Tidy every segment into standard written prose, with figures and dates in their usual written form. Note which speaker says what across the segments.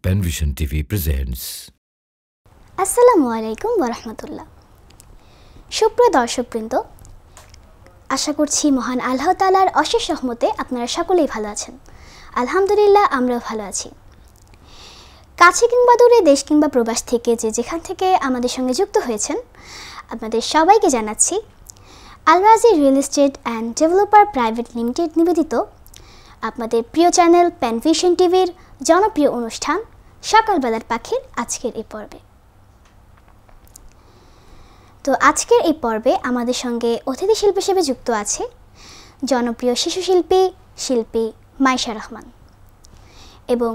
Speaker 1: Penvision TV presents.
Speaker 2: আসসালামু আলাইকুম ওয়া রাহমাতুল্লাহ। সুপ্রিয় দর্শকবৃন্দ, আশা করছি মহান আল্লাহ তাআলার অশেষ রহমতে আপনারা সকলেই ভালো আছেন। আলহামদুলিল্লাহ, আমরাও ভালো আছি। কাছে কিংবা দূরে, দেশ কিংবা প্রবাস থেকে যে যেখান থেকে আমাদের সঙ্গে যুক্ত হয়েছেন, আপনাদের সবাইকে জানাচ্ছি আল রাজি real estate and developer private limited নিবেদিত আপনাদের প্রিয় চ্যানেল পেনভিশন টিভির জনপ্রিয় অনুষ্ঠান সকালবেলার পাখির আজকের এই পর্বে। তো আজকের এই পর্বে আমাদের সঙ্গে অতিথি শিল্পী হিসেবে যুক্ত আছে জনপ্রিয় শিশু শিল্পী মাইশা রহমান, এবং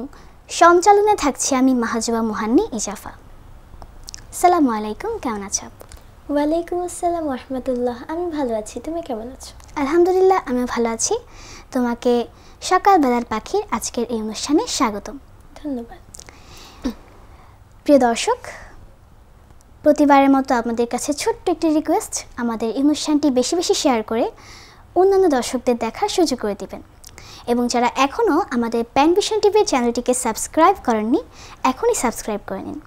Speaker 2: সঞ্চালনে থাকছি আমি মাহাজুবা মুহান্নি ইজাফা। আসসালামু আলাইকুম, কেমন আছো?
Speaker 3: ওয়ালাইকুম আসসালাম ওয়া রাহমাতুল্লাহ। আমি ভালো আছি, তুমি কেমন আছো?
Speaker 2: আলহামদুলিল্লাহ, আমিও ভালো আছি। তোমাকে সকালবেলার পাখির আজকের এই অনুষ্ঠানে স্বাগতম।
Speaker 3: ধন্যবাদ।
Speaker 2: প্রিয় দর্শক, প্রতিবারের মতো আপনাদের কাছে ছোট্ট একটি রিকোয়েস্ট, আমাদের এই অনুষ্ঠানটি বেশি বেশি শেয়ার করে অন্যান্য দর্শকদের দেখার সুযোগ করে দিবেন, এবং যারা এখনও আমাদের পেনভিশন টিভির চ্যানেলটিকে সাবস্ক্রাইব করেননি, এখনই সাবস্ক্রাইব করে নিন,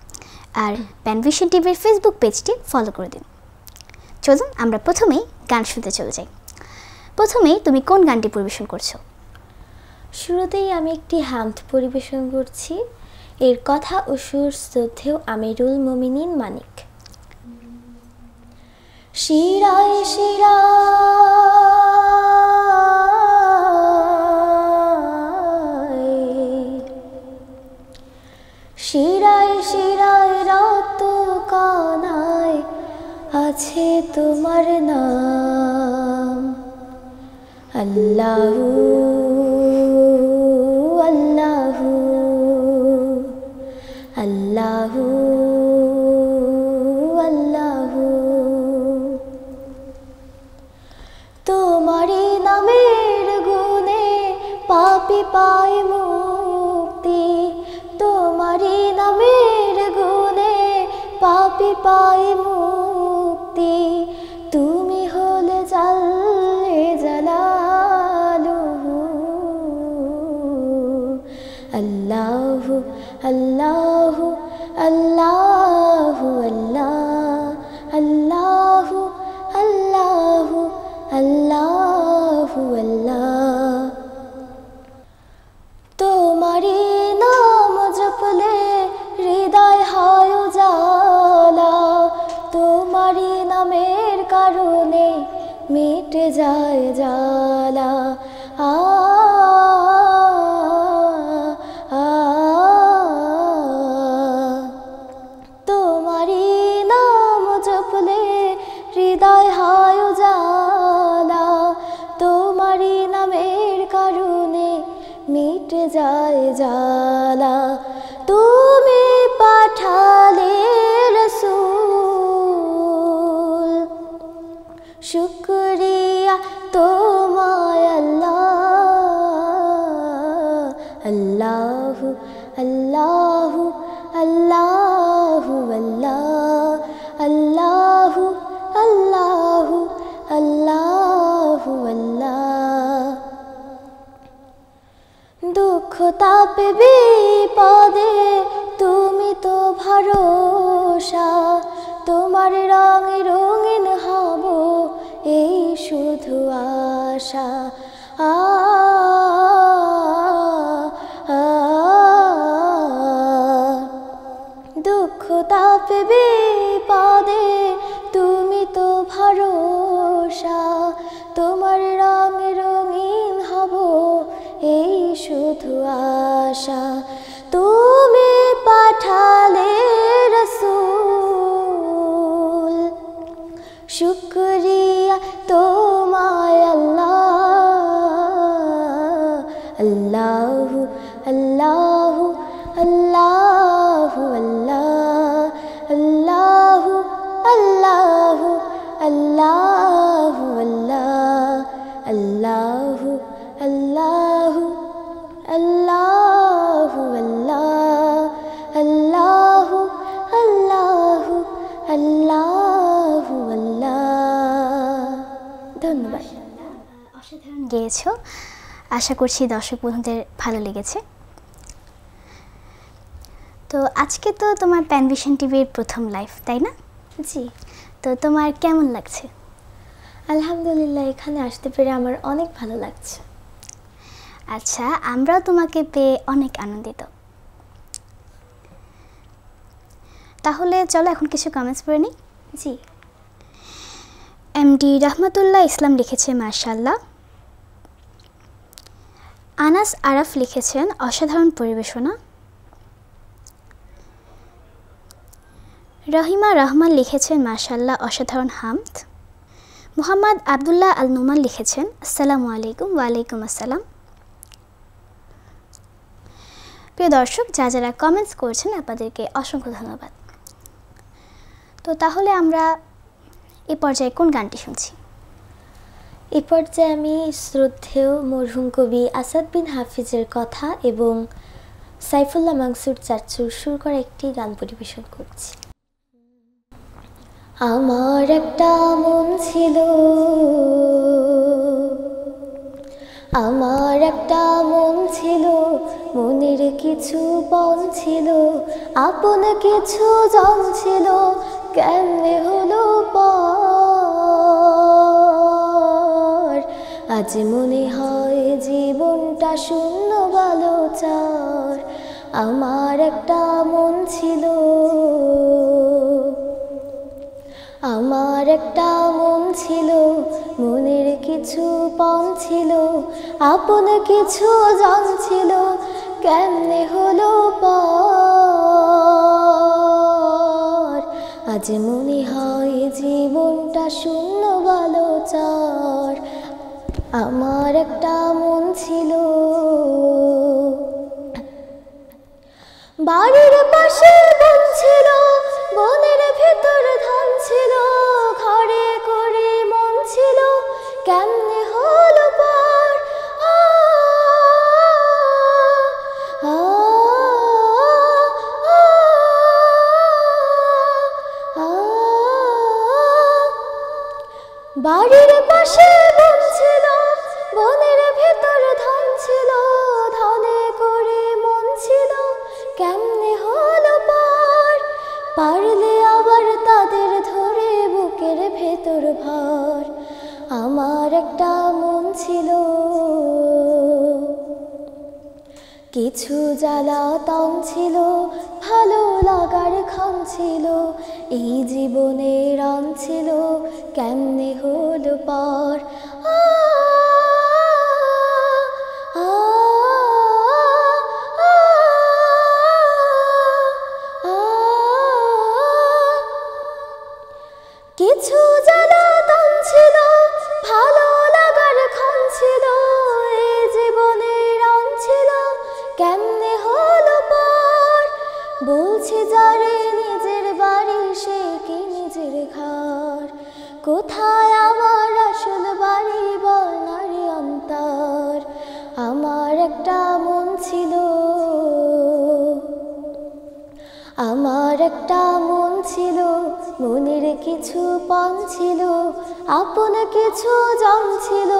Speaker 2: আর পেনভিশন টিভির ফেসবুক পেজটি ফলো করে দিন। চলুন আমরা প্রথমেই গান শুনতে চলে যাই। প্রথমেই তুমি কোন গানটি পরিবেশন করছো?
Speaker 3: শুরুতেই আমি একটি হামদ পরিবেশন করছি। এর কথা ও সুর শ্রদ্ধেয় আমিরুল মুমিনিন মানিক। শিরায় শিরায় শিরায় রক্ত কণায় আছে তোমার নাম, আল্লাহু আল্লাহু আল্লাহু আল্লাহু। তোমারই নামের গুণে পাপী পায় মুক্তি, তোমারই নামের গুণে পাপী পায় মুক্তি। তুমি হলে জাল্লে জালালুহু, আল্লাহু আল্লাহু আল্লাহু আল্লাহু আল্লাহু আল্লাহু আল্লাহ। তোমারই নাম জপলে হৃদয় হয় উজালা, তোমারই নামের কারণে মিটে যায় জ্বালা। তোমারই নাম জপলে হৃদয় হয় উজালা, তোমারই নামের কারণে মিটে যায় জ্বালা। তুমি পাঠালে রাসূল, শুকরিয়া তোমায় আল্লাহ, আল্লাহু আল্লাহু আল্লাহু আল্লাহু আল্লাহু আল্লাহু আল্লাহ। দুঃখ তাপে বিপদে তুমি তো ভরসা, তোমার রঙে রঙিন হব এই শুধু আশা। দুঃখ তাপে বিপদে তুমি তো ভরসা, তোমার রঙে রঙিন হব এই শুধু আশা। তুমি পাঠালে রাসূল, শুকরিয়া তোমায় আল্লাহ, আল্লাহু আল্লাহু আল্লাহু আল্লাহু আল্লাহু আল্লাহু আল্লাহু আল্লাহু আল্লাহু আল্লাহু আল্লাহু আল্লাহু আল্লাহ। ধন্যবাদ।
Speaker 2: অসাধারণ গেয়েছো, আশা করছি দর্শক বন্ধুদের ভালো লেগেছে। তো আজকে তো তোমার প্যানভিশন টিভির প্রথম লাইভ, তাই না?
Speaker 3: জি।
Speaker 2: তো তোমার কেমন লাগছে?
Speaker 3: আলহামদুলিল্লাহ, এখানে আসতে পেরে আমার অনেক ভালো লাগছে।
Speaker 2: আচ্ছা, আমরাও তোমাকে পেয়ে অনেক আনন্দিত। তাহলে চলো এখন কিছু কমেন্টস পড়ে নিই।
Speaker 3: জি।
Speaker 2: এমডি রহমতুল্লাহ ইসলাম লিখেছে মাশাআল্লাহ। আনাস আরাফ লিখেছেন অসাধারণ পরিবেশনা। রহিমা রহমান লিখেছেন মাশাআল্লাহ অসাধারণ হামদ। মুহাম্মদ আবদুল্লাহ আল নুমান লিখেছেন আসসালামু আলাইকুম। ওয়ালাইকুম আসসালাম। প্রিয় দর্শক, যারা কমেন্টস করছেন আপনাদেরকে অসংখ্য ধন্যবাদ। তো তাহলে আমরা এই পর্যায়ে কোন গানটি শুনছি?
Speaker 3: এই পর্যায়ে আমি শ্রদ্ধেয় মরহুম কবি আসাদ বিন হাফিজের কথা এবং সাইফুল্লাহ মানসুর চাচুর সুর করা একটি গান পরিবেশন করছি। আমার একটা মন ছিল, আমার একটা মন ছিল, মনের কিছু পণ ছিল, আপন কিছু জন ছিল, কেমনে হলো পর। আজ মনে হয় জীবনটা শূন্য বালোচার। আমার একটা মন ছিল, আমার একটা মন ছিল, মনের কিছু পণ ছিল, আপন কিছু জন ছিল, কেমনে হলো পর। আজ মনে হয় জীবনটা শূন্য বালোচার। আমার একটা মন ছিল, বাড়ির পাশে বন ছিল, বনের ভেতর ধান ছিল, ঘরে করে মন ছিল, কেমনে হলো পার। বাড়ির পাশে বন ছিল, বনের ভেতর ধান ছিল, ধানে করে মন ছিল, কেমনে হলো পার। পারলে আবার তাদের ধরে বুকের ভেতর ভার। আমার একটা মন ছিল, কিছু জ্বালাতন ছিল, ভালো লাগার ক্ষণ ছিল, এই জীবনে রং ছিল, কেমনে হলো পার। কিছু জ্বালাতন ছিল, ভালো লাগার ক্ষণ ছিল, এই জীবনে রং ছিল, কেমনে হলো পার। বলছি যারে নিজের বাড়ি, সে কি নিজের ঘর, কোথায় আমার আসল বাড়ি বল নারী অন্তর। আমার একটা মন ছিল, আমার একটা মন ছিল, মনের কিছু পণ ছিল, আপন কিছু জন ছিল,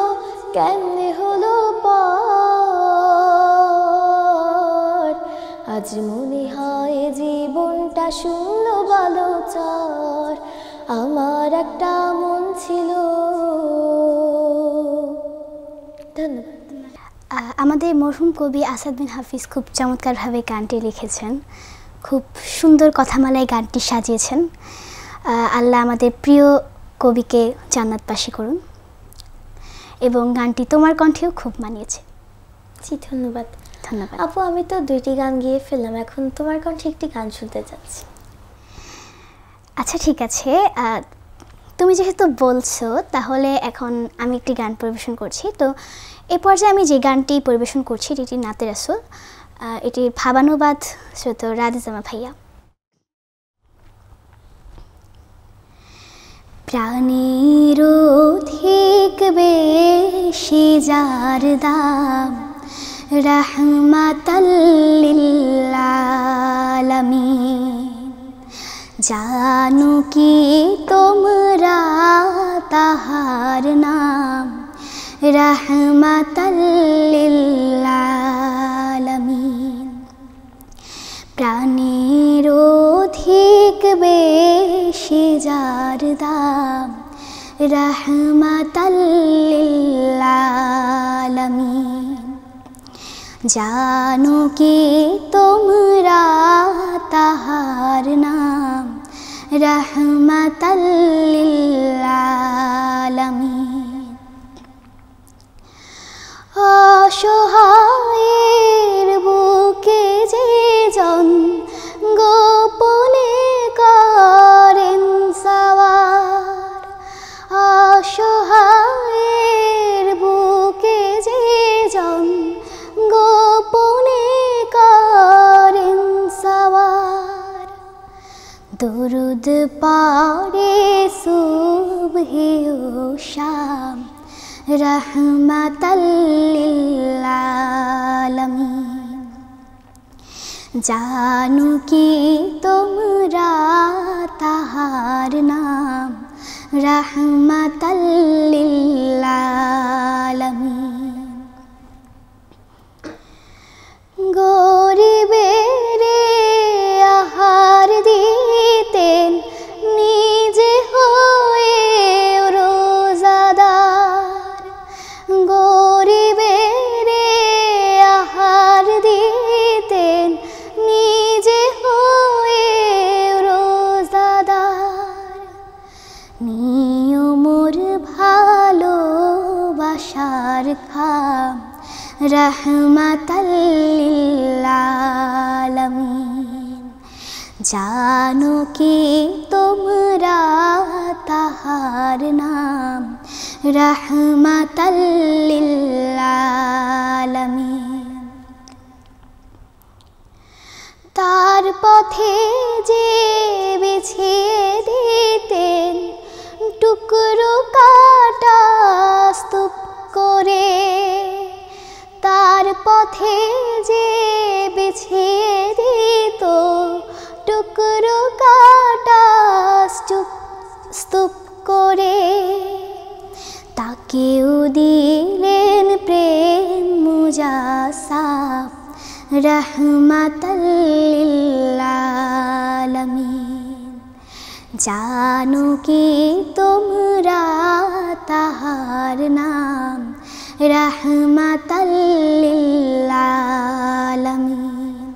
Speaker 3: কেমনে হলো পর। আজ মনে হয় জীবনটা শূন্য বালোচার। আমার একটা মন ছিল। ধন্যবাদ।
Speaker 2: আমাদের মরহুম কবি আসাদ বিন হাফিজ খুব চমৎকারভাবে গানটি লিখেছেন, খুব সুন্দর কথামালায় গানটি সাজিয়েছেন। আল্লাহ আমাদের প্রিয় কবিকে জান্নাতবাসী করুন। এবং গানটি তোমার কণ্ঠেও খুব মানিয়েছে।
Speaker 3: জি, ধন্যবাদ।
Speaker 2: ধন্যবাদ
Speaker 3: আপু, আমি তো 2টি গান গিয়ে ফেললাম, এখন তোমার কণ্ঠে একটি গান শুনতে চাচ্ছি।
Speaker 2: আচ্ছা, ঠিক আছে, তুমি যেহেতু বলছো তাহলে এখন আমি একটি গান পরিবেশন করছি। তো এ পর্যায়ে আমি যে গানটি পরিবেশন করছি এটি নাতে রাসূল, এটির ভাবানুবাদ শ্রোত রাধেজামা ভাইয়া। প্রাণের অধিক বেশি যার দাম, রাহমাতাল লিল আলামিন। জানো কি তোমরা তাহার নাম, রাহমাতাল লিল আলামিন। প্রাণের অধিক বেশি যার দাম রাহমাতাল লিল আলামিন। জানো কি তোমরা তাহার নাম রাহমাতাল লিল আলামিন। অসহায়ের বুকে যে জন গোপনে করেন সওয়ার, অসহায়ের বুকে যে জন গোপনে করেন সওয়ার। দরুদ পড়ে সুবহে ও শাম রাহমাতাল লিল আলামিন। জানো কি তোমরা তাহার নাম রাহমাতাল লিল আলামিন। গরিবের আহার দিতেন নিজে হয়ে রোজাদার, গরিবের আহার দিতেন নিজে হয়ে রোজাদার। নিয়মর ভালোবাসার খাম রাহমাতাল লিল আলামিন। জানো কি তোমরা তাহার নাম রাহমাতাল লিল আলামিন। তার পথে যে বিছিয়ে দিতেন টুকরো কাটা স্তূপ করে, তার পথে যে বিছিয়ে দিত টুকরো কাটা স্তূপ করে, তাকেও দিলেন প্রেম মুজাসাম রাহমাতাল লিল আলামিন। জানো কি তোমরা তাহার নাম রাহমাতাল লিল আলামিন।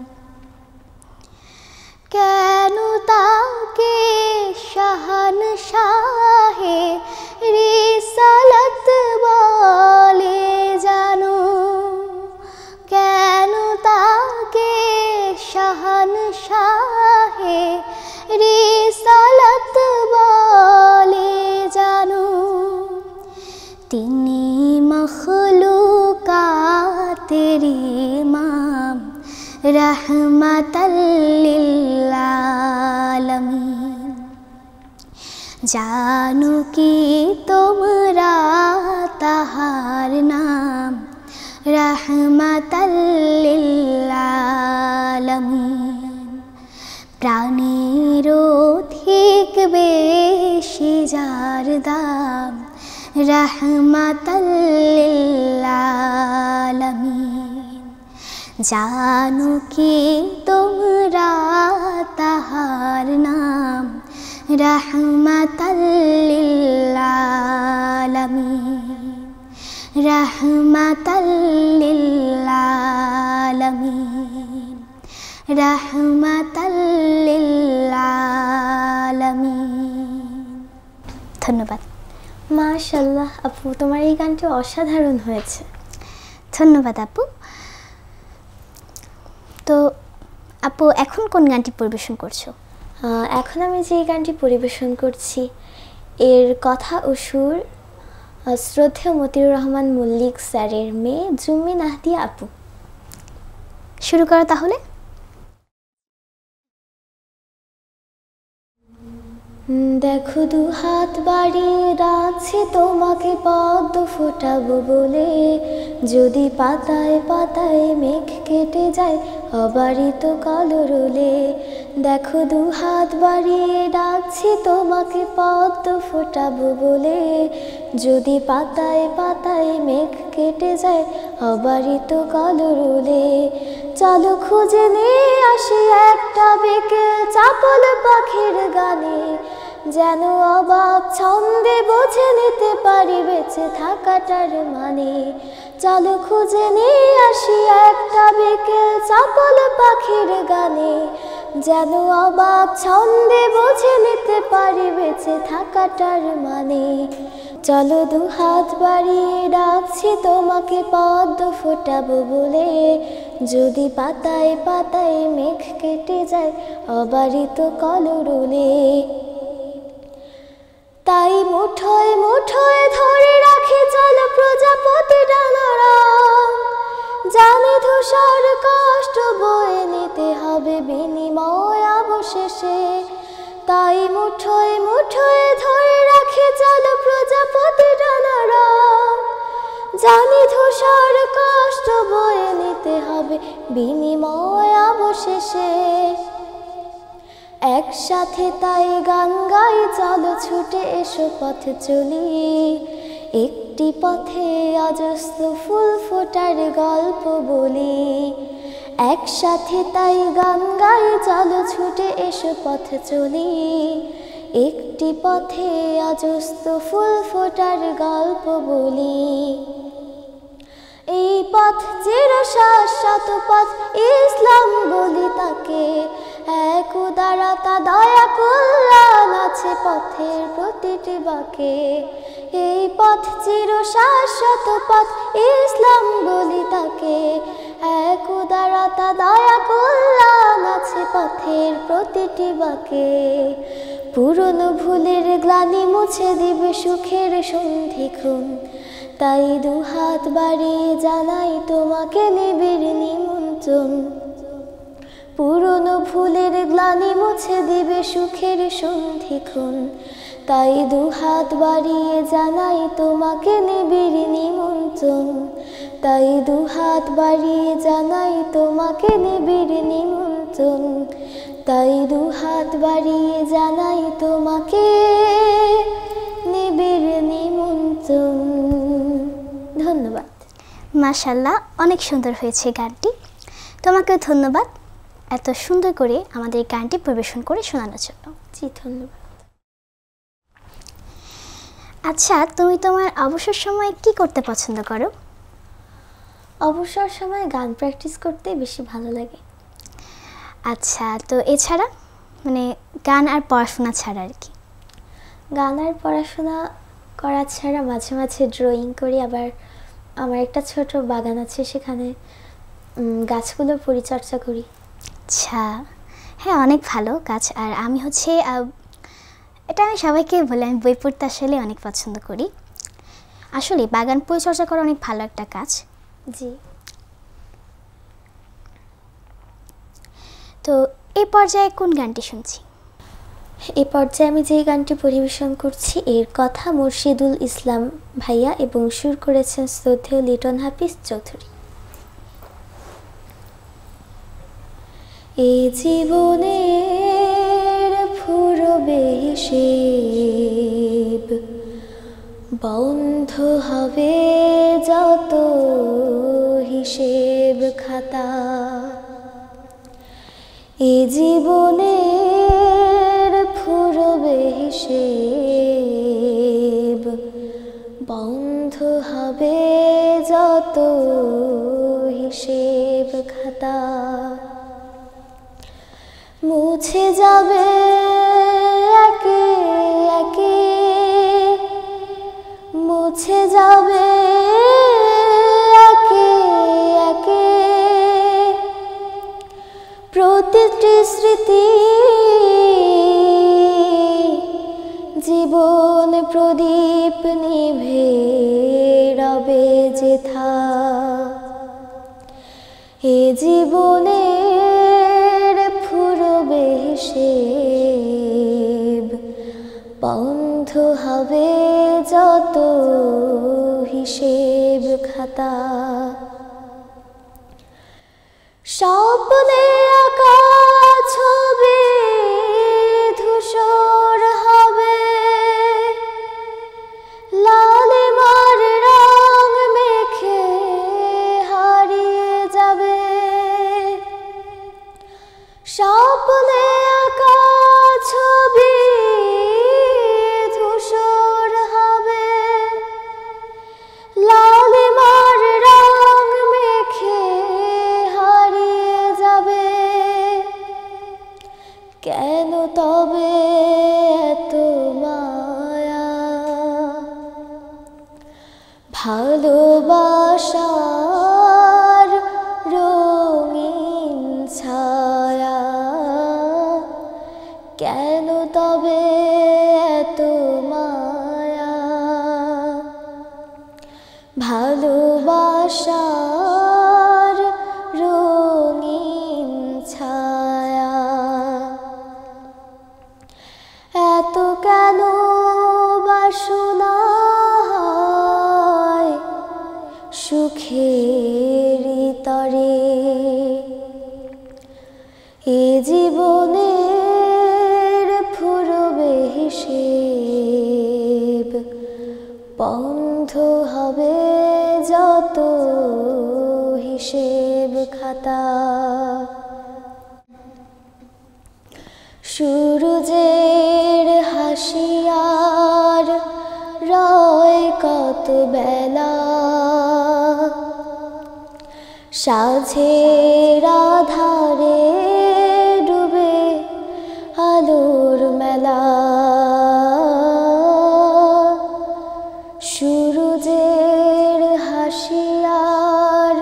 Speaker 2: কেন তাকে শাহনশাহে রিসালাত বলে জানো, কেন তাকে শাহনশাহে রিসালাত বলে জানো। তিনি মখলুকাতের ইমাম রাহমাতাল লিল আলামিন। জানো কি তোমরা তাহার নাম রাহমাতাল লিল আলামিন। প্রাণের অধিক বেশি যার দাম রাহমাতাল লিল আলামিন। জানো কি তোমরা তাহার নাম রাহমাতাল লিল আলামিন। রাহমাতাল লিল আলামিন। রাহমাতাল লিল আলামিন। ধন্যবাদ।
Speaker 3: মাশাআল্লাহ আপু, তোমার এই গানটি অসাধারণ হয়েছে।
Speaker 2: ধন্যবাদ আপু। তো আপু এখন কোন গানটি পরিবেশন করছো?
Speaker 3: এখন আমি যে গানটি পরিবেশন করছি এর কথা ও সুর শ্রদ্ধেয় মতিউর রহমান মল্লিক স্যারের মেয়ে জুম্মি নাহদিয়া আপু।
Speaker 2: শুরু করো তাহলে।
Speaker 3: দেখো দু হাত বাড়িয়ে রাখছি তোমাকে পদ্ম ফোটাবো বলে, যদি পাতায় পাতায় মেঘ কেটে যায় অবারিত কলরলে। দেখো দু হাত বাড়িয়ে ডাকছি তোমাকে পদ্ম ফোটাবো বলে, যদি পাতায় পাতায় মেঘ কেটে যায় অবারিত কলরলে। চলো খুঁজে নিয়ে আসি একটা বিকেল চাপল পাখির গানে, যেন অবাক ছন্দে বুঝে নিতে পারি বেঁচে থাকাটার মানে। চলো খুঁজে নিয়ে আসি একটা বিকেল চাপল পাখির গানে, যেন অবাক ছন্দে বুঝে নিতে পারি বেঁচে থাকাটার মানে। চলো দুহাত বাড়িয়ে ডাকছি তোমাকে পদ্ম ফোটাবো বলে, যদি পাতায় পাতায় মেঘ কেটে যায় অবারিত কলরুলে। তাই মুঠোয় মুঠোয় ধরে রাখি চলো প্রজাপতি ডানারা, জানি ধূসর কষ্ট বয়ে নিতে হবে বিনিময় অবশেষে। তাই মুঠোয় মুঠোয় ধরে রাখি চলো প্রজাপতি ডানারা, জানি ধূসর কষ্ট বয়ে নিতে হবে বিনিময় অবশেষে। একসাথে তাই গান গাই চলো ছুটে এসো পথে চলি, একটি পথে অজস্র ফুল ফোটার গল্প বলি। একসাথে তাই গান গাই চলো ছুটে এসো পথে চলি, একটি পথে অজস্র ফুল ফোটার গল্প বলি। এই পথ চিরশাশ্বত পথ ইসলাম বলি তাকে, এক উদারতা দয়া কল্যাণ আছে পথের প্রতিটি বাঁকে। এই পথ চিরশাশ্বত পথ ইসলাম বলি তাকে, এক উদারতা দয়া কল্যাণ আছে পথের প্রতিটি বাঁকে। পুরনো ভুলের গ্লানি মুছে দিবে সুখের সন্ধিক্ষণ, তাই দুহাত বাড়িয়ে জানাই তোমাকে নিবিড় নিমন্ত্রণ। পুরনো ভুলের গ্লানি মুছে দিবে সুখের সন্ধিক্ষণ, তাই দুহাত বাড়িয়ে জানাই তোমাকে নিবিড় নিমন্ত্রণ। তাই দুহাত বাড়িয়ে জানাই তোমাকে নিবিড় নিমন্ত্রণ। তাই দুহাত বাড়িয়ে জানাই তোমাকে নিবিড় নিমন্ত্রণ। ধন্যবাদ।
Speaker 2: মাশাআল্লাহ, অনেক সুন্দর হয়েছে গানটি। তোমাকে ধন্যবাদ এত সুন্দর করে আমাদের গানটি পরিবেশন করে শোনানোর জন্য।
Speaker 3: জি ধন্যবাদ।
Speaker 2: আচ্ছা, তুমি তোমার অবসর সময়ে কি করতে পছন্দ করো?
Speaker 3: অবসর সময় গান প্র্যাকটিস করতে বেশি ভালো লাগে।
Speaker 2: আচ্ছা, তো এছাড়া মানে গান আর পড়াশোনা ছাড়া আর কি?
Speaker 3: গান আর পড়াশোনা করা ছাড়া মাঝে মাঝে ড্রয়িং করি, আবার আমার একটা ছোট বাগান আছে, সেখানে গাছগুলোর পরিচর্যা করি।
Speaker 2: আচ্ছা, হ্যাঁ, অনেক ভালো কাজ। আর আমি হচ্ছে এটা আমি সবাইকে বলি, আমি বই পড়তে আসলে অনেক পছন্দ করি। আসলে বাগান পরিচর্যা করা অনেক ভালো একটা কাজ।
Speaker 3: জি।
Speaker 2: তো এই পর্যায়ে কোন গানটি শুনছি?
Speaker 3: এই পর্যায়ে আমি যেই গানটি পরিবেশন করছি এর কথা মুর্শিদুল ইসলাম ভাইয়া এবং সুর করেছেন শ্রদ্ধেয় লিটন হাফিজ চৌধুরী। এই জীবনের ফুরবে হিসেব, বন্ধ হবে যত হিসেব খাতা। এই জীবনের ফুরবে হিসেব, বন্ধ হবে যত হিসেব খাতা। মুছে যাবে একে একে, মুছে যাবে একে একে প্রতিটি স্মৃতি, জীবন প্রদীপ নিভে রবে যেথা। এ জীবনের ফুরবে হিসেব, বন্ধ হবে যত হিসেব খাতা। স্বপ্নে আঁকা ছবি ধূসর হবে, লালিমার রং মেখে হারিয়ে যাবে। স্বপ্নে আঁকা ছবি ধূসর হবে, লালিমার রং মেখে হারিয়ে যাবে। কেন তবে এত মায়া, ভালোবাসার রঙিন ছায়া। কেন তবে এত মায়া, ভালোবাসার রঙিন ছায়া। এত কেন বাসনা হয় সুখের তরে, এ জীবনের ফুরবে হিসেব, বন্ধ হবে যত হিসেব খাতা। সূরজের হাসি আর রয় কত বেলা, সাঁঝের আধারে ডুবে আলোর মেলা। সূরজের হাসি আর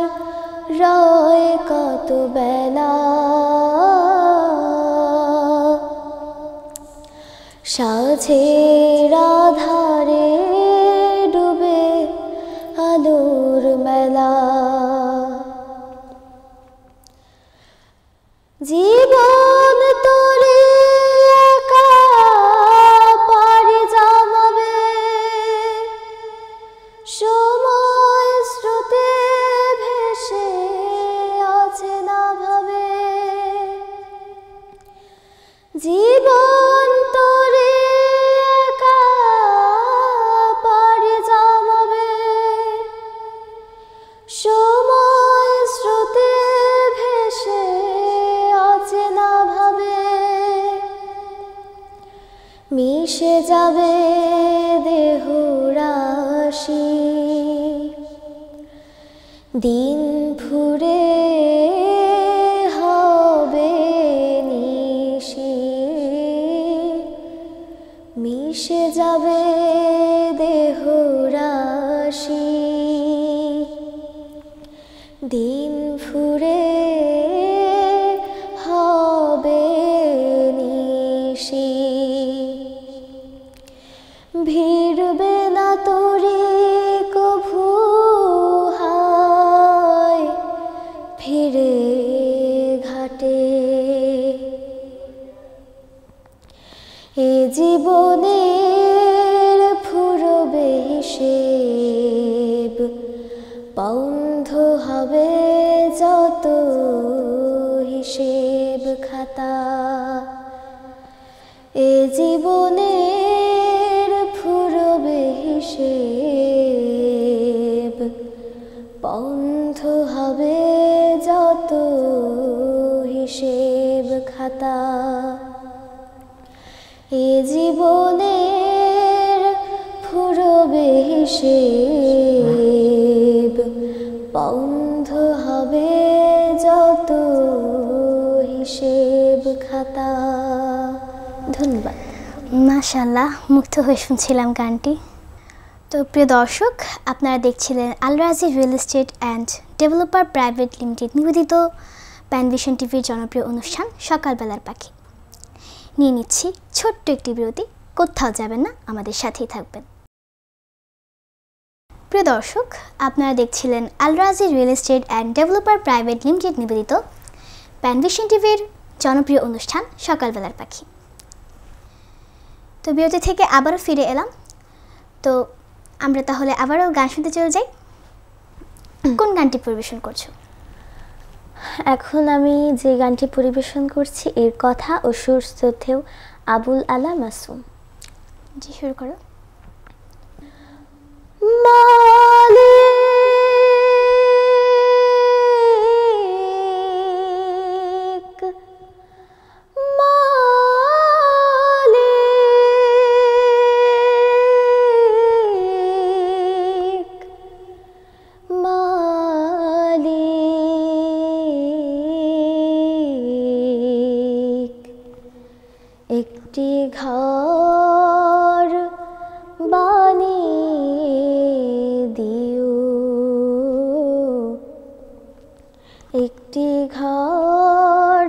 Speaker 3: রয় কত বেলা, সাঁঝের আধারে ডুবে আলোর মেলা। জীবন তোরে একা পাড়ি জমাবে, সময় স্রোতে ভেসে আছে না ভাবে। জীবন তোরে একা পাড়ি জমাবে, সময় স্রোতে ভেসে আছে না ভাবে। মিশে যাবে দেহ রাশি, দিন ফুরে হবে নিশি। মিশে যাবে দেহ রাশি, দিন ফুরে হবে নিশি। ভিড়বে না তোরে কভু হায় ফিরে ঘাটে, এ জীবনের ফুরবে হিসেব, বন্ধ হবে যত হিসেব খাতা। এ জীবনের ফুরবে হিসেব, বন্ধ হবে যত হিসেব খাতা। এ জীবনের ফুরবে হিসেব, বন্ধ হবে যত হিসেব খাতা। ধন্যবাদ।
Speaker 2: মাশাআল্লাহ, মুগ্ধ হয়ে শুনছিলাম গানটি। তো প্রিয় দর্শক, আপনারা দেখছিলেন আল রাজি real estate and developer private limited নিবেদিত প্যানভিশন টিভির জনপ্রিয় অনুষ্ঠান সকালবেলার পাখি। নিয়ে নিচ্ছি ছোট্ট একটি বিরতি, কোথাও যাবেন না, আমাদের সাথেই থাকবেন। প্রিয় দর্শক, আপনারা দেখছিলেন আল রাজি real estate and developer private limited নিবেদিত প্যানভিশন টিভির জনপ্রিয় অনুষ্ঠান সকালবেলার পাখি। তো বিরতি থেকে আবারও ফিরে এলাম। তো আমরা তাহলে আবারও গান শুনতে চলে যাই। কোন গানটি পরিবেশন করছো?
Speaker 3: এখন আমি যে গানটি পরিবেশন করছি এর কথা ও সুর শ্রদ্ধেয় আবুল আলা মাসুম।
Speaker 2: জি, শুরু করো।
Speaker 3: মালিক ঘর বানিয়ে দিও, একটি ঘর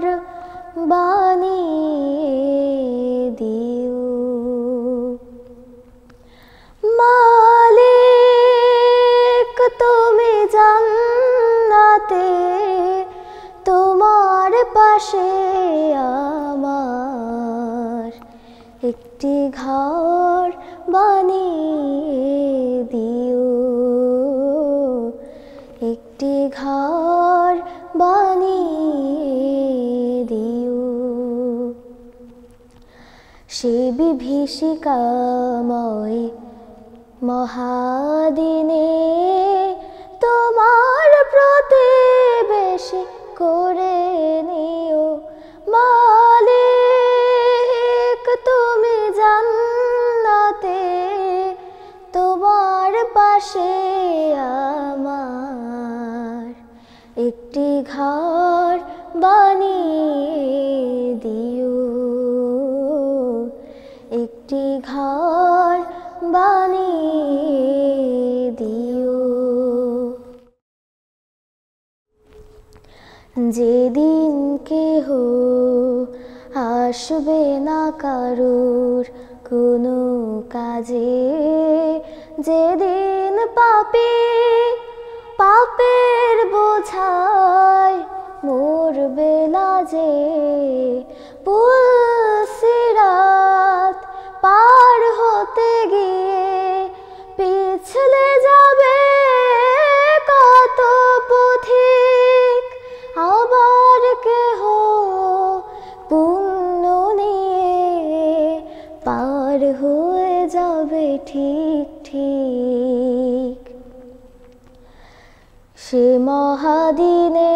Speaker 3: বানিয়ে দিও। মালিক তুমি জান্নাতে, তোমার পাশে আমার একটি ঘর বানিয়ে দিও, একটি ঘর বানিয়ে দিও। সে বিভীষিকাময় মহাদিনে তোমার প্রতিবেশী করে নিও। মালিক তুমি জান্নাতে, তোমার পাশে আমার একটি ঘর বানিয়ে দিও, একটি ঘর বানিয়ে দিও। যেদিন কেহ আসবে না কারুর কোনো কাজে, যেদিন পাপের বোঝায় মরবে লাজে, পুলসিরাত পার হতে গিয়ে পিছলে যাবে কত পথিক, আবার কেহ পুণ্য নিয়ে পার হয়ে যাবে ঠিক ঠিক। সে মহাদিনের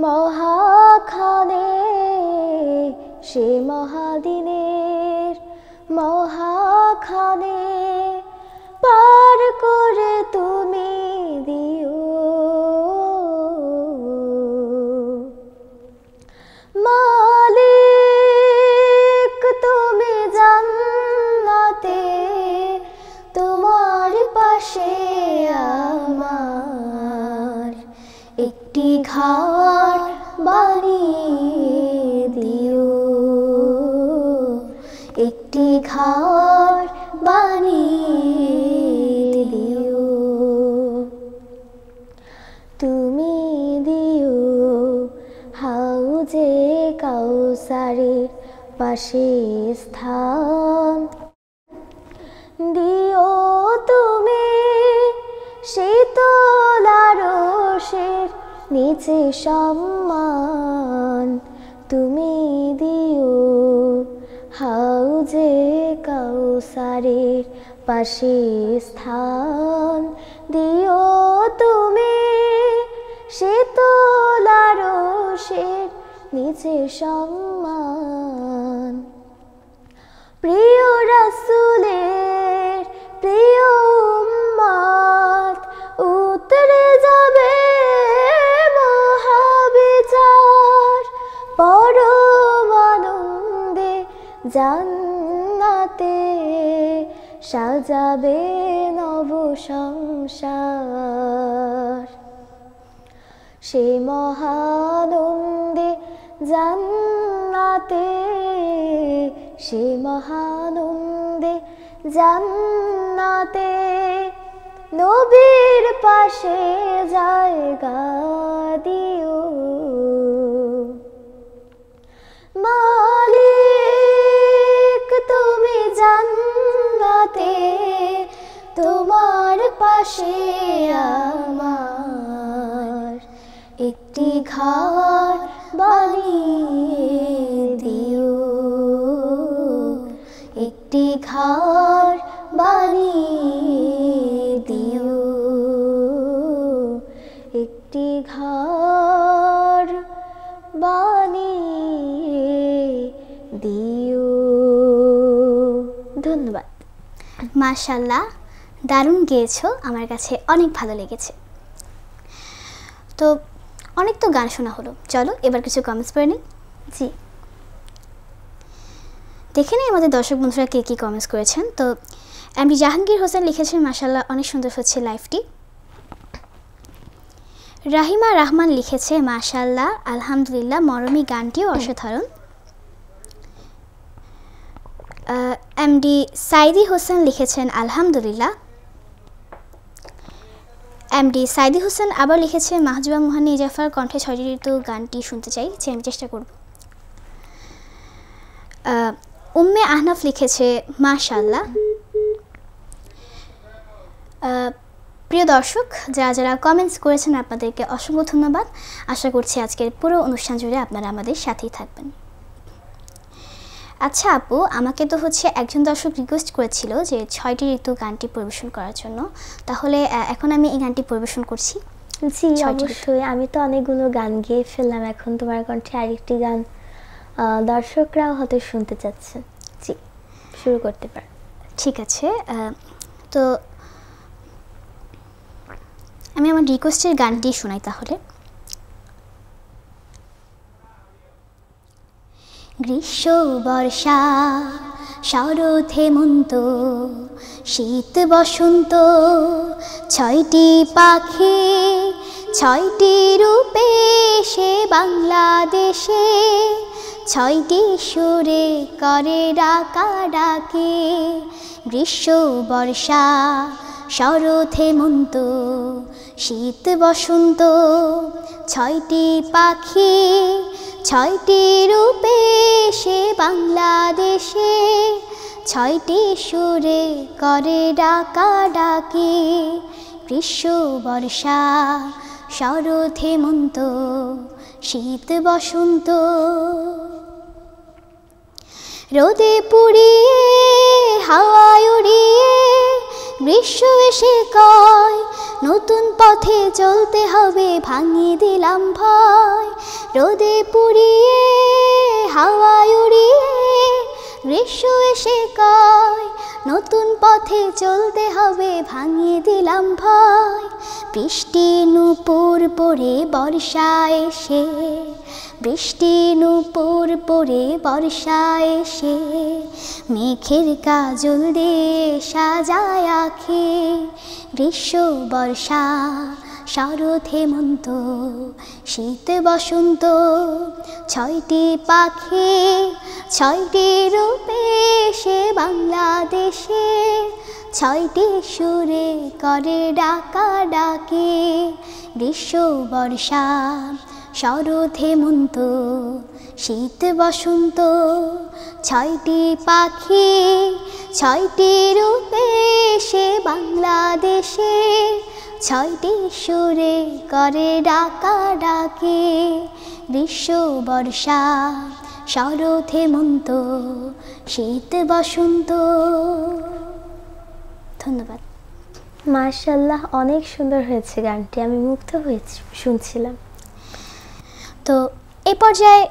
Speaker 3: মহাখানে, সে মহাদিনের মহাখানে পার করে তুমি দিও। মালিক তুমি জান্নাতে, তোমার পাশে আমার একটি ঘর বানিয়ে দিও, একটি ঘর বানিয়ে দিও। তুমি দিও হাউজে কাউসারের পাশে স্থান, দিও তুমি শীতল আরশের নিচে সম্মান। তুমি দিও হাউজে কাউসারের পাশে স্থান, দিও তুমি শীতল আরশের নিচে সম্মান। প্রিয় রাসূলের প্রিয় উম্মত উতরে যাবে মহাবিচার, পরম আনন্দে জান্নাতে সাজাবে নব সংসার। সে মহানন্দে জান্নাতে, সে মহানন্দে জান্নাতে নবীর পাশে জায়গা দিও। মালিক তুমি জান্নাতে, তোমার পাশে আমার একটি ঘর বানিয়ে দিও, একটি ঘর বানিয়ে দিও, একটি ঘর বানিয়ে দিও।
Speaker 2: ধন্যবাদ। মাশাআল্লাহ, দারুণ গেয়েছো, আমার কাছে অনেক ভালো লেগেছে। তো অনেক তো গান শোনা হলো, চলো এবার কিছু কমেন্টস পড়ে নিই।
Speaker 3: জি।
Speaker 2: দেখে নিই আমাদের দর্শক বন্ধুরা কে কী কমেন্টস করেছেন। তো এমডি জাহাঙ্গীর হোসেন লিখেছেন, মাশাআল্লাহ অনেক সুন্দর হচ্ছে লাইভটি। রাহিমা রহমান লিখেছে, মাশাআল্লাহ আলহামদুলিল্লাহ, মরমী গানটিও অসাধারণ। এমডি সাইদি হোসেন লিখেছেন আলহামদুলিল্লাহ। এমডি সাইদি হোসেন আবার লিখেছে, মাহজুবা মুহানি জাফার কণ্ঠে ৬টি ঋতু গানটি শুনতে চাই, যে আমি চেষ্টা করব। উম্মে আহনাফ লিখেছে মাশাআল্লাহ। প্রিয় দর্শক, যারা যারা কমেন্টস করেছেন আপনাদেরকে অসংখ্য ধন্যবাদ। আশা করছি আজকের পুরো অনুষ্ঠান জুড়ে আপনারা আমাদের সাথেই থাকবেন। আচ্ছা আপু, আমাকে তো হচ্ছে একজন দর্শক রিকোয়েস্ট করেছিল যে ৬টি ঋতু গানটি পরিবেশন করার জন্য, তাহলে এখন আমি এই গানটি পরিবেশন করছি।
Speaker 3: জি অবশ্যই, আমি তো অনেকগুলো গান গেয়ে ফেললাম, এখন তোমার কণ্ঠে আরেকটি গান দর্শকরাও হয়তো শুনতে চাচ্ছে। জি, শুরু করতে পার।
Speaker 2: ঠিক আছে, তো আমি আমার রিকোয়েস্টের গানটি শোনাই তাহলে। গ্রীষ্ম বর্ষা শরৎ হেমন্ত শীত বসন্ত, ৬টি পাখি ৬টি রূপে সে বাংলাদেশে, ৬টি সুরে করে ডাকাডাকি। গ্রীষ্ম বর্ষা শরৎ হেমন্ত শীত বসন্ত, ৬টি পাখি ৬টি রূপে সে বাংলাদেশে, ৬টি সুরে করে ডাকাডাকি। গ্রীষ্ম বর্ষা শরৎ হেমন্ত শীত বসন্ত, রোদে পুড়িয়ে হাওয়ায় উড়িয়ে গ্রীষ্ম এসে কয়, নতুন পথে চলতে হবে ভাঙিয়ে দিলাম ভয়। রোদে পুড়িয়ে হাওয়ায় উড়িয়ে গ্রীষ্ম এসে কয়, নতুন পথে চলতে হবে ভাঙিয়ে দিলাম ভয়। বৃষ্টি নূপুর পড়ে বর্ষা এসে, বৃষ্টি নূপুর পড়ে বর্ষা এসে, মেঘের কাজল দিয়ে সাজায় আঁখি। গ্রীষ্ম বর্ষা শরৎ হেমন্ত শীত বসন্ত, ৬টি পাখি ৬টি রূপে সে বাংলাদেশে, ৬টি সুরে করে ডাকাডাকি। গ্রীষ্ম বর্ষা শরৎ হেমন্ত শীত বসন্ত, ৬টি পাখি ৬টি রূপে সে বাংলাদেশে, ৬টি সুরে করে ডাকাডাকি। গ্রীষ্ম বর্ষা শরৎ হেমন্ত শীত বসন্ত। ধন্যবাদ।
Speaker 3: মাশাআল্লাহ, অনেক সুন্দর হয়েছে গানটি, আমি মুগ্ধ হয়ে শুনছিলাম।
Speaker 2: তো এই পর্যায়ে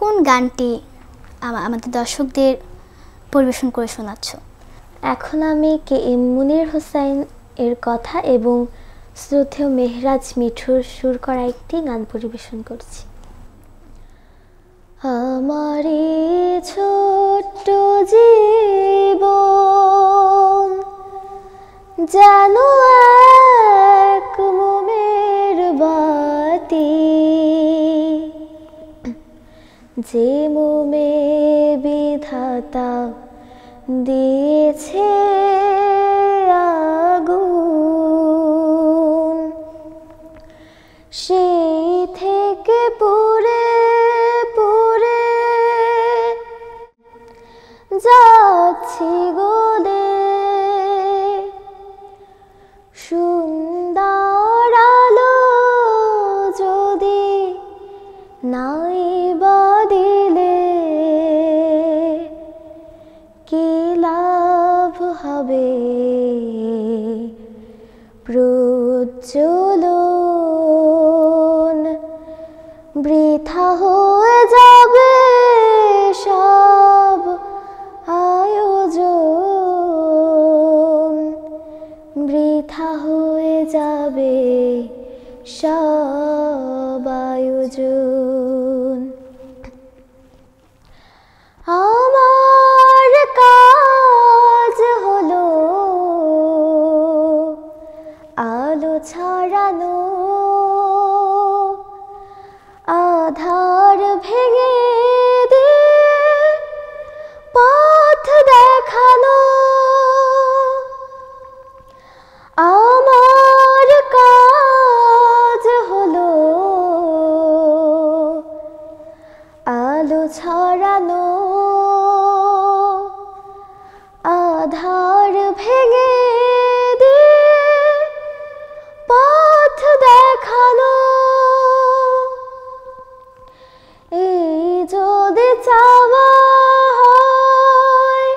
Speaker 2: কোন গানটি আমাদের দর্শকদের পরিবেশন করে শোনাচ্ছ?
Speaker 3: এখন আমি কে এম মুনির হোসেন এর কথা এবং শ্রদ্ধেয় মেহরাজ মিঠুর সুর করা একটি গান পরিবেশন করছি। আমার ছোট্ট জীবন যেন এক মোমের বাতি, যে মোমে বিধাতা দিয়েছে আগুন, সেই থেকে পুড়ে পুড়ে যাচ্ছি গলে। সুন্দর আলো যদি নাই বা দিলে, কি লাভ হবে প্রজ্বলন, বৃথা হয়ে যাবে সব আয়োজন, বৃথা হয়ে যাবে সব আয়োজন। আমার হারানো আধার ভেঙে দিয়ে পথ দেখানো, এই যদি চাওয়া হয়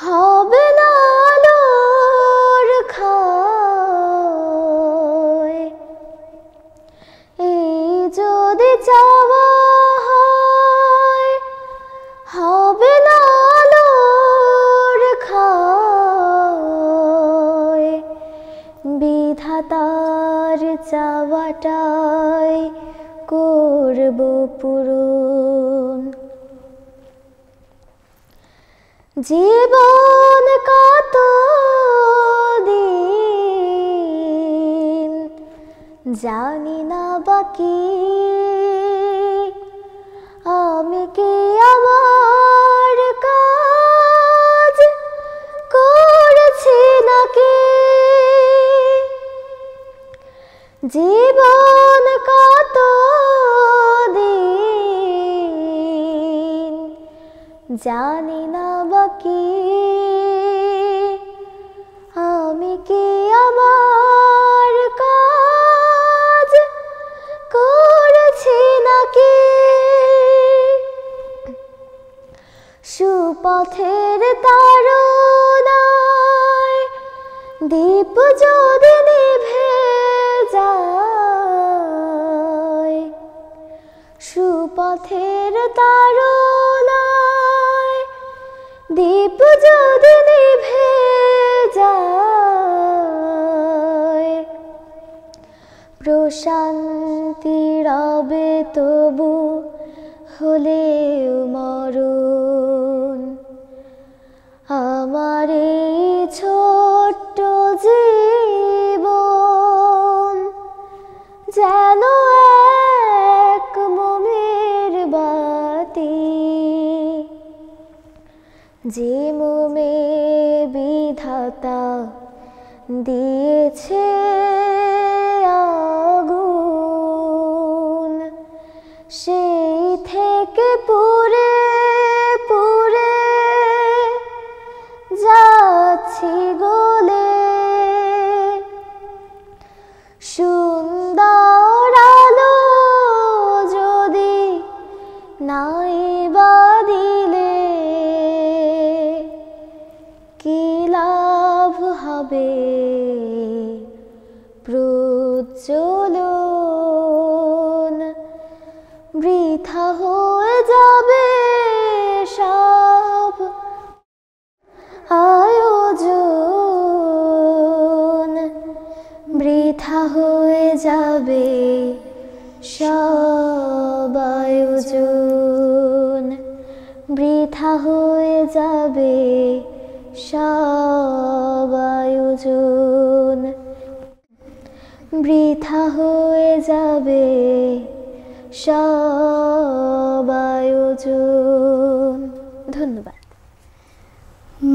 Speaker 3: হবে না আলোর ক্ষয়, এই যদি চাওয়া হয় হবে না আলোর ক্ষয়, বিধাতার চাওয়াটাই করব পূরণ। জীবন কত দিন জানি না বাকি, আমি কি আমার কাজ করেছি নাকি, জীবন কত দিন জানি না বাকি, আমি কি আমার কাজ করেছি নাকি, সুপথের তাড়নায় দীপ যদি নিভে যায়, সুপথের তাড়নায় দীপ যদি নিভে যায়, প্রশান্তি রবে তবু হলেও মরণ, আমার এই ছোট্ট জীবন যেন এক মোমের বাতি, যে মোমে বিধাতা দিয়েছে আগুন, সেই থেকে পুড়ে পুড়ে যাচ্ছি গলে, সুন্দর আলো যদি নাই বা দিলে কি লাভ হবে প্রজ্বলন, বৃথা হয়ে যাবে সব আয়োজন, বৃথা হয়ে যাবে সব আয়োজন, বৃথা হয়ে যাবে সব আয়োজন, বৃথা হয়ে যাবে সব আয়োজন। ধন্যবাদ।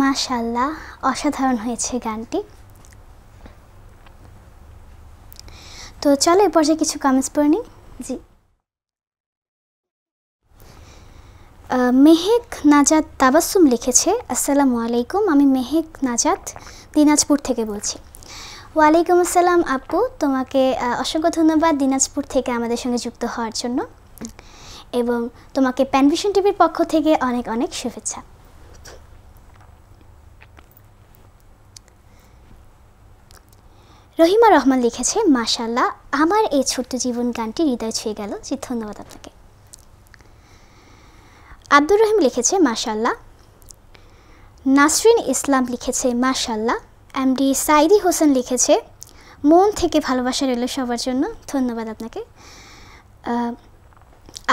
Speaker 2: মাশাআল্লাহ, অসাধারণ হয়েছে গানটি। তো চলো এই পর্যায়ে কিছু কমেন্টস পড়ে নিই।
Speaker 3: জি,
Speaker 2: মেহেক নাজাত তাবাসসুম লিখেছে, আসসালামু আলাইকুম, আমি মেহেক নাজাত দিনাজপুর থেকে বলছি। ওয়ালাইকুম আসসালাম আপু, তোমাকে অসংখ্য ধন্যবাদ দিনাজপুর থেকে আমাদের সঙ্গে যুক্ত হওয়ার জন্য, এবং তোমাকে প্যানভিশন টিভির পক্ষ থেকে অনেক অনেক শুভেচ্ছা। রহিমা রহমান লিখেছে, মাশাআল্লাহ, আমার এই ছোট্ট জীবন গানটি হৃদয় ছুঁয়ে গেল। জি, ধন্যবাদ আপনাকে। আব্দুর রহিম লিখেছে, মাশাআল্লাহ। নাসরিন ইসলাম লিখেছে, মাশাআল্লাহ। এমডি সাইদি হোসেন লিখেছে, মন থেকে ভালোবাসা রইল সবার জন্য। ধন্যবাদ আপনাকে।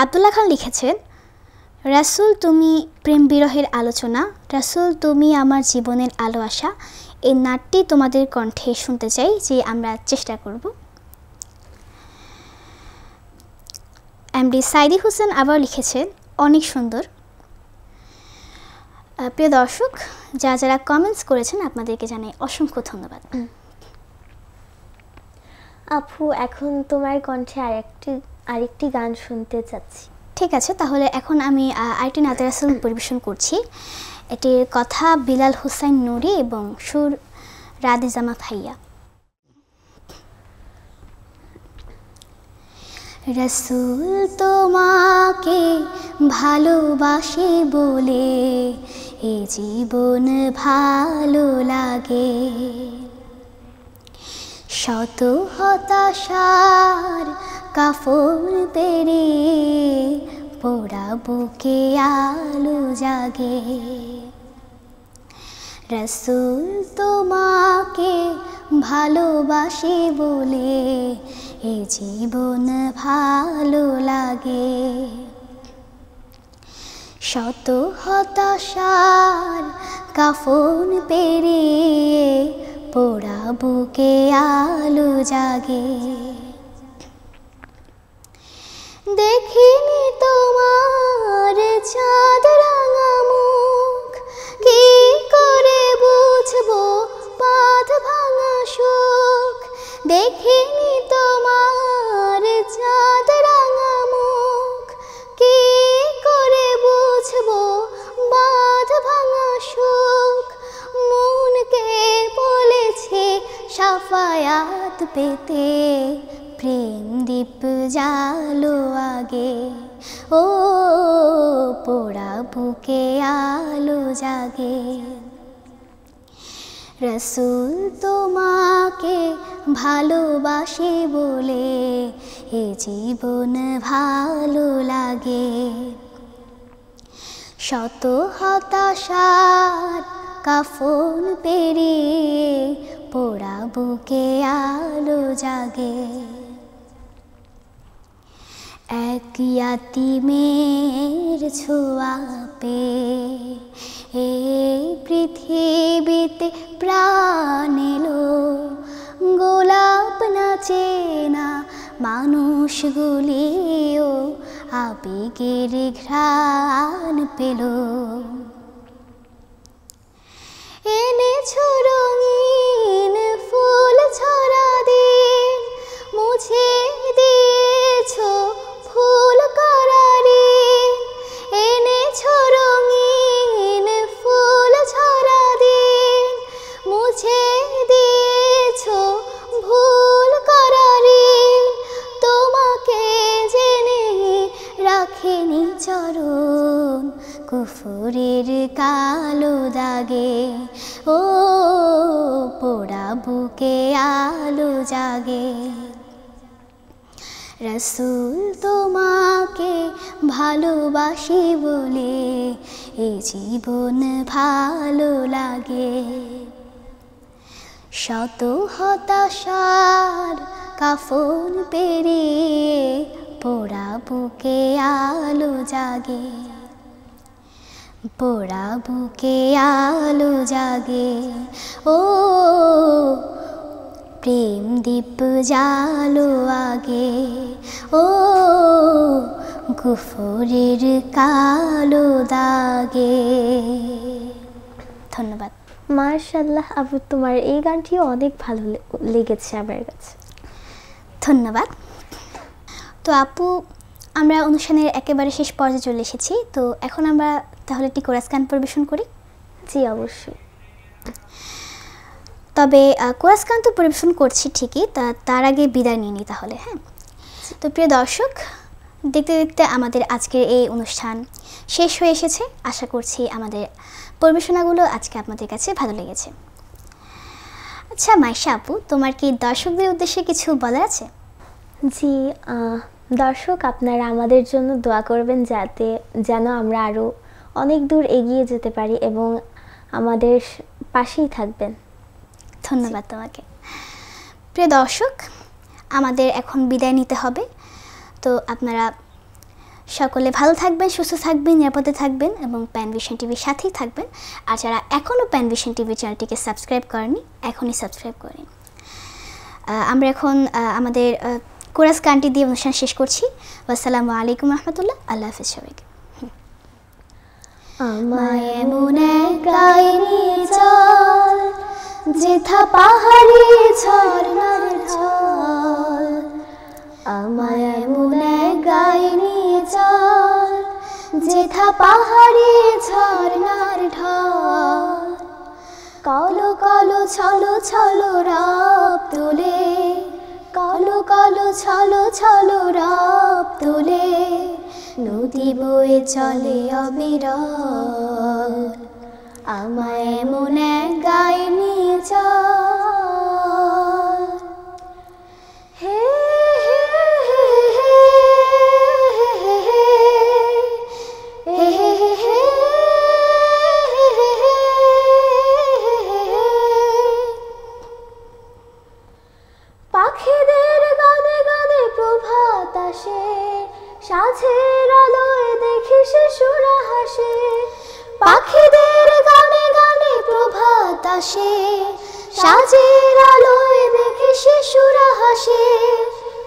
Speaker 2: আব্দুল্লাহ খান লিখেছেন, রাসূল তুমি প্রেম বিরহের আলোচনা, রাসূল তুমি আমার জীবনের আলো আশা, এই নাটটি তোমাদের কণ্ঠে শুনতে চাই, যে আমরা চেষ্টা করব। এমডি সাইদি হোসেন আবার লিখেছেন, অনেক সুন্দর। প্রিয় দর্শক, যারা কমেন্টস করেছেন আপনাদেরকে জানাই অসংখ্য ধন্যবাদ।
Speaker 3: আপু, এখন তোমার কণ্ঠে আরেকটি গান শুনতে চাচ্ছি।
Speaker 2: ঠিক আছে, তাহলে এখন আমি আরেকটি নাতে রাসূল পরিবেশন করছি। এটির কথা বিলাল হোসাইন নুরি এবং সুর রাধে জামা ভাইয়া। রাসূল তোমাকে ভালোবাসি বলে এ জীবন ভালো লাগে, শত হতাশার কাফন পেরে পোড়া বুকে আলো জাগে। রাসূল তোমাকে ভালোবাসি বলে এ জীবন ভালো লাগে, শত হতাশার কাফন পেরিয়ে পোড়া বুকে আলো জাগে। দেখিনি তোমার চাঁদ রাঙা মুখ, কি করে বুঝবো বাঁধ ভাঙা সুখ। দেখিনি তোমার চাঁদ রাঙা মুখ, কি করে বুঝবো বাঁধ ভাঙা সুখ। মনকে বলেছে সাফায়াত পেতে প্রেম দীপ জালো আগে, ও পোড়া বুকে আলো জাগে। রাসূল তোমাকে ভালোবাসি বলে এ জীবন ভালো লাগে, শত হতাশার কাফন পেরিয়ে পোড়া বুকে আলো জাগে। এক ইয়াতীমের ছোঁয়া পেয়ে এই পৃথিবীতে প্রাণ এলো, গোলাপ নাচে না মানুষগুলিও আবেগের ঘ্রাণ পেল। এনেছো রঙিন ফুল ছড়া দিন, মুছে দিয়েছো ফুল করারি। এনেছো রঙিন ফুল ছড়া দিন, মুছে দিয়েছো ভুল করারি। তোমাকে জেনে রাখেনি চরণ কুফুরের কালো দাগে, ও পোড়া বুকে আলো জাগে। রাসূল তোমাকে ভালোবাসি বলে এ জীবন ভালো লাগে, শত হতাশার কাফন পেরিয়ে পোড়া বুকে আলো জাগে, পোড়া বুকে আলো জাগে। ও প্রেম দীপ জালো আগে, ও কুফরের কালো দাগে। ধন্যবাদ।
Speaker 3: মাশাআল্লাহ আপু, তোমার এই গানটিও অনেক ভালো লেগেছে আমার কাছে।
Speaker 2: ধন্যবাদ। তো আপু, আমরা অনুষ্ঠানের একেবারে শেষ পর্যায়ে চলে এসেছি, তো এখন আমরা তাহলে একটি কোরাস গান পরিবেশন করি।
Speaker 3: জি অবশ্যই।
Speaker 2: তবে কোরাস গান তো পরিবেশন করছি ঠিকই, তার আগে বিদায় নিয়ে নিই তাহলে। হ্যাঁ, তো প্রিয় দর্শক, দেখতে দেখতে আমাদের আজকের এই অনুষ্ঠান শেষ হয়ে এসেছে। আশা করছি আমাদের পরিবেশনাগুলো আজকে আপনাদের কাছে ভালো লেগেছে। আচ্ছা মাইশা আপু, তোমার কি দর্শকদের উদ্দেশ্যে কিছু বলার আছে?
Speaker 3: জি, দর্শক আপনারা আমাদের জন্য দোয়া করবেন যেন আমরা আরও অনেক দূর এগিয়ে যেতে পারি এবং আমাদের পাশেই থাকবেন।
Speaker 2: ধন্যবাদ তোমাকে। প্রিয় দর্শক, আমাদের এখন বিদায় নিতে হবে, তো আপনারা সকলে ভালো থাকবেন, সুস্থ থাকবেন, নিরাপদে থাকবেন এবং প্যানভিশন টিভির সাথেই থাকবেন। আর যারা এখনও প্যানভিশন টিভি চ্যানেলটিকে সাবস্ক্রাইব করেনি, এখনই সাবস্ক্রাইব করেন। আমরা এখন আমাদের কোরাস গানটি দিয়ে অনুষ্ঠান শেষ করছি। আসসালামু আলাইকুম রহমতুল্লাহ। আল্লাহ হাফেজ সবাইকে। আমায় এমন এক গায়ে নিয়ে চল, যেথা পাহাড়ি ঝর্ণার ঝল। আমায় এমন এক গায়ে নিয়ে চল, যেথা পাহাড়ি ঝর্ণার ঢল, কালো কালো ছলো ছলো রাত তোলে, কালো কালো ছলো ছলো রাত তোলে, নদী বয়ে চলে অবিরল, আমায় এমন এক গায়ে নিয়ে চল। হে হে হে হে হে হে হে হে। পাখিদের গানে গানে প্রভাত আসে, সাঁঝের আলোয় দেখি শিশুরা হাসে। পাখিদের গানে গানে প্রভাত আসে, সাঁঝের আলোয় দেখি শিশুরা হাসে।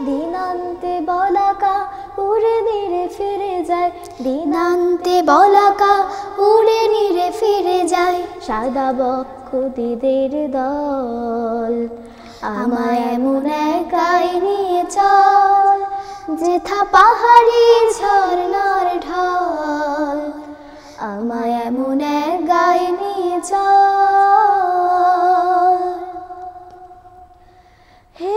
Speaker 2: দিনান্তে বলাকা উড়ে নিরে ফিরে যায়, দিনান্তে বলাকা উড়ে নিরে ফিরে যায়, সাদা বক্ষুদিদের দল, আমায় এমন এক গায়ে নিয়ে চল, যেথা পাহাড়ি ঝর্ণার ঢল, আমায় এমন এক গায়ে নিয়ে চল। হে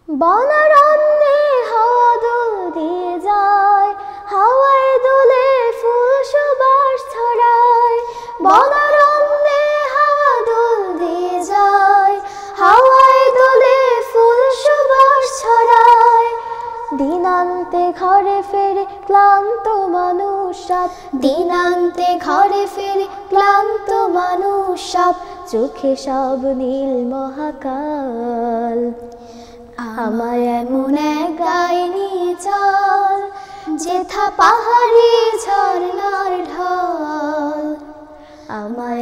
Speaker 2: বনারণ্যে হাওয়া দোল দিয়ে যায়, হাওয়ায় দোলে ফুল সুবাস ছড়ায়। বনারণ্যে হাওয়া দোল দিয়ে যায়, হাওয়ায় দোলে ফুল সুবাস ছড়ায়। দিনান্তে ঘরে ফেরে ক্লান্ত মানুষ সব, দিনান্তে ঘরে ফেরে ক্লান্ত মানুষ সব, চোখে সব নীল মহাকাল, আমায় এমন এক গায়ে নিয়ে চল, যেথা পাহাড়ি ঝর্ণার ঢল, আমায়